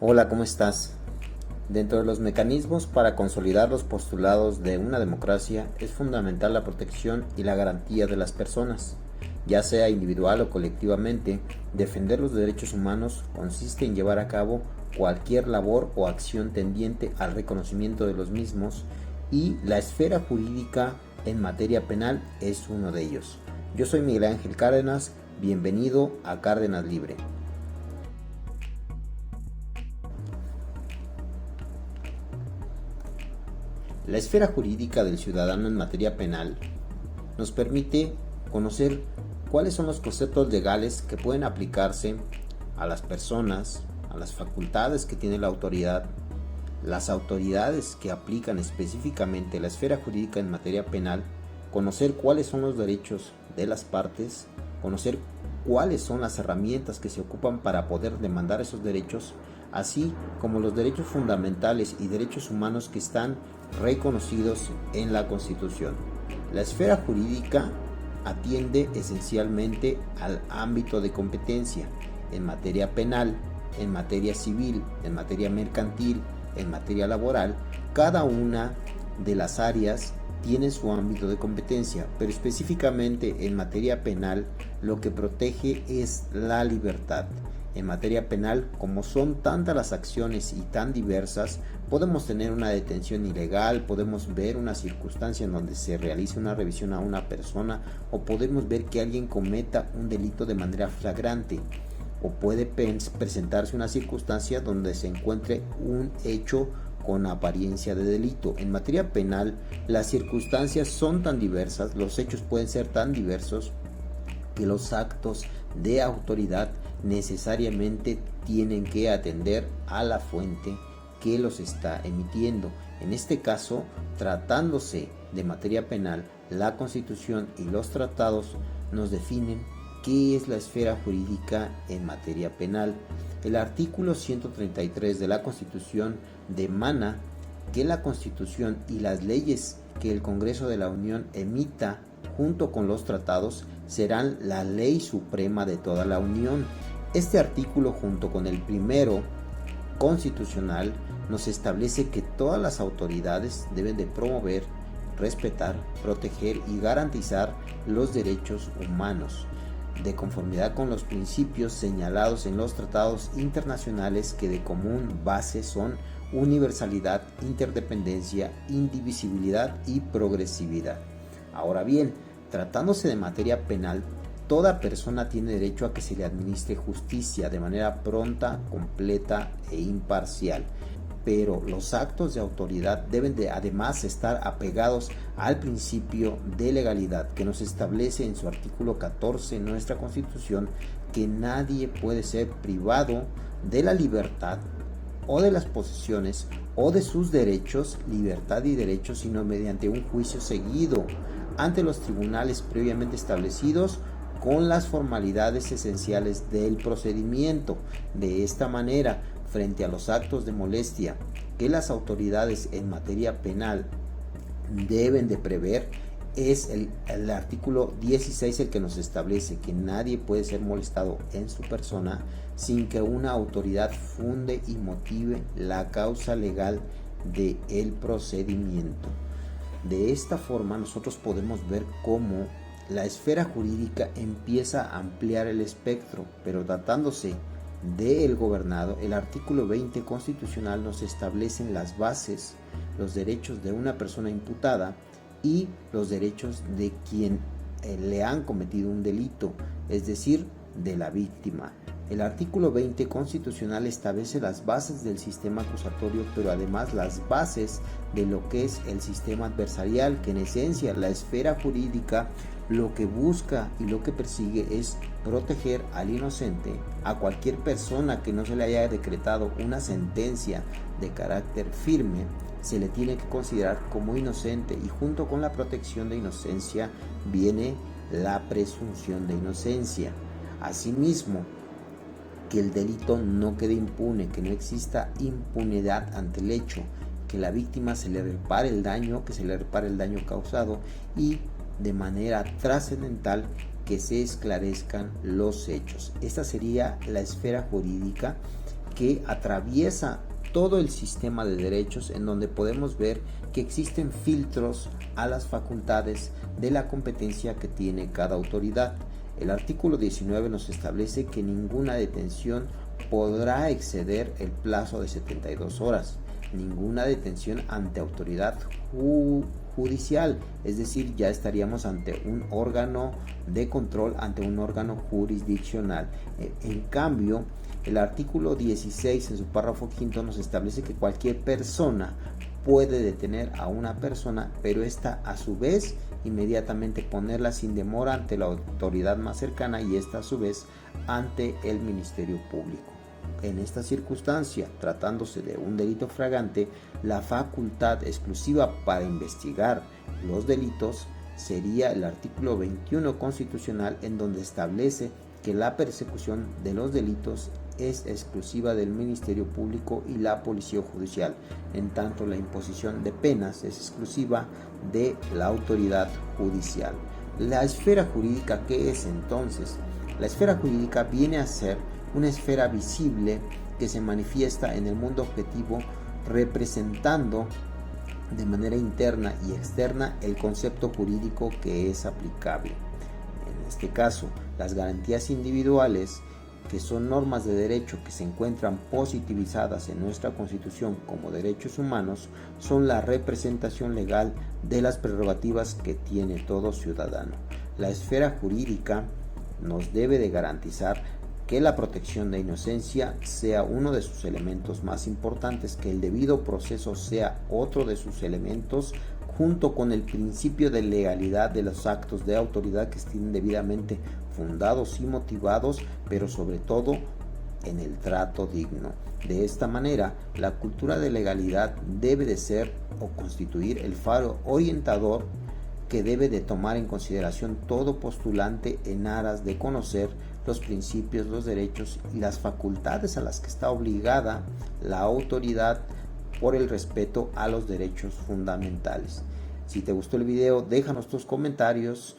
Hola, ¿cómo estás? Dentro de los mecanismos para consolidar los postulados de una democracia es fundamental la protección y la garantía de las personas. Ya sea individual o colectivamente, defender los derechos humanos consiste en llevar a cabo cualquier labor o acción tendiente al reconocimiento de los mismos, y la esfera jurídica en materia penal es uno de ellos. Yo soy Miguel Ángel Cárdenas, bienvenido a Cárdenas Libre. La esfera jurídica del ciudadano en materia penal nos permite conocer cuáles son los conceptos legales que pueden aplicarse a las personas, a las facultades que tiene la autoridad, las autoridades que aplican específicamente la esfera jurídica en materia penal, conocer cuáles son los derechos de las partes, conocer cuáles son las herramientas que se ocupan para poder demandar esos derechos, así como los derechos fundamentales y derechos humanos que están reconocidos en la Constitución. La esfera jurídica atiende esencialmente al ámbito de competencia en materia penal, en materia civil, en materia mercantil, en materia laboral. Cada una de las áreas tiene su ámbito de competencia, pero específicamente en materia penal lo que protege es la libertad. En materia penal, como son tantas las acciones y tan diversas, podemos tener una detención ilegal, podemos ver una circunstancia en donde se realice una revisión a una persona, o podemos ver que alguien cometa un delito de manera flagrante, o puede presentarse una circunstancia donde se encuentre un hecho con apariencia de delito. En materia penal, las circunstancias son tan diversas, los hechos pueden ser tan diversos, que los actos de autoridad necesariamente tienen que atender a la fuente que los está emitiendo. En este caso, tratándose de materia penal, la Constitución y los tratados nos definen qué es la esfera jurídica en materia penal. El artículo 133 de la Constitución demanda que la Constitución y las leyes que el Congreso de la Unión emita junto con los tratados serán la ley suprema de toda la Unión. Este artículo, junto con el primero constitucional, nos establece que todas las autoridades deben de promover, respetar, proteger y garantizar los derechos humanos, de conformidad con los principios señalados en los tratados internacionales, que de común base son universalidad, interdependencia, indivisibilidad y progresividad. Ahora bien, tratándose de materia penal, toda persona tiene derecho a que se le administre justicia de manera pronta, completa e imparcial. Pero los actos de autoridad deben de además estar apegados al principio de legalidad, que nos establece en su artículo 14 en nuestra Constitución, que nadie puede ser privado de la libertad o de las posesiones o de sus derechos, libertad y derechos, sino mediante un juicio seguido ante los tribunales previamente establecidos con las formalidades esenciales del procedimiento. De esta manera, frente a los actos de molestia que las autoridades en materia penal deben de prever, es el artículo 16 el que nos establece que nadie puede ser molestado en su persona sin que una autoridad funde y motive la causa legal del procedimiento. De esta forma nosotros podemos ver cómo la esfera jurídica empieza a ampliar el espectro, pero tratándose del gobernado, el artículo 20 constitucional nos establece las bases, los derechos de una persona imputada y los derechos de quien le han cometido un delito, es decir, de la víctima. El artículo 20 constitucional establece las bases del sistema acusatorio, pero además las bases de lo que es el sistema adversarial, que en esencia la esfera jurídica lo que busca y lo que persigue es proteger al inocente, a cualquier persona que no se le haya decretado una sentencia de carácter firme, se le tiene que considerar como inocente, y junto con la protección de inocencia viene la presunción de inocencia. Asimismo, que el delito no quede impune, que no exista impunidad ante el hecho, que la víctima se le repare el daño, causado, y de manera trascendental que se esclarezcan los hechos. Esta sería la esfera jurídica que atraviesa todo el sistema de derechos, en donde podemos ver que existen filtros a las facultades de la competencia que tiene cada autoridad. El artículo 19 nos establece que ninguna detención podrá exceder el plazo de 72 horas. Ninguna detención ante autoridad judicial, es decir, ya estaríamos ante un órgano de control, ante un órgano jurisdiccional. En cambio, el artículo 16 en su párrafo quinto nos establece que cualquier persona puede detener a una persona, pero esta a su vez inmediatamente ponerla sin demora ante la autoridad más cercana, y esta a su vez ante el Ministerio Público. En esta circunstancia, tratándose de un delito flagrante, la facultad exclusiva para investigar los delitos sería el artículo 21 constitucional, en donde establece que la persecución de los delitos es exclusiva del Ministerio Público y la Policía Judicial, en tanto la imposición de penas es exclusiva de la autoridad judicial. La esfera jurídica, ¿qué es entonces? La esfera jurídica viene a ser una esfera visible que se manifiesta en el mundo objetivo, representando de manera interna y externa el concepto jurídico que es aplicable. En este caso, las garantías individuales, que son normas de derecho que se encuentran positivizadas en nuestra Constitución como derechos humanos, son la representación legal de las prerrogativas que tiene todo ciudadano. La esfera jurídica nos debe de garantizar que la protección de inocencia sea uno de sus elementos más importantes, que el debido proceso sea otro de sus elementos, junto con el principio de legalidad de los actos de autoridad que estén debidamente fundados y motivados, pero sobre todo en el trato digno. De esta manera, la cultura de legalidad debe de ser o constituir el faro orientador que debe de tomar en consideración todo postulante en aras de conocer los principios, los derechos y las facultades a las que está obligada la autoridad por el respeto a los derechos fundamentales. Si te gustó el video, déjanos tus comentarios,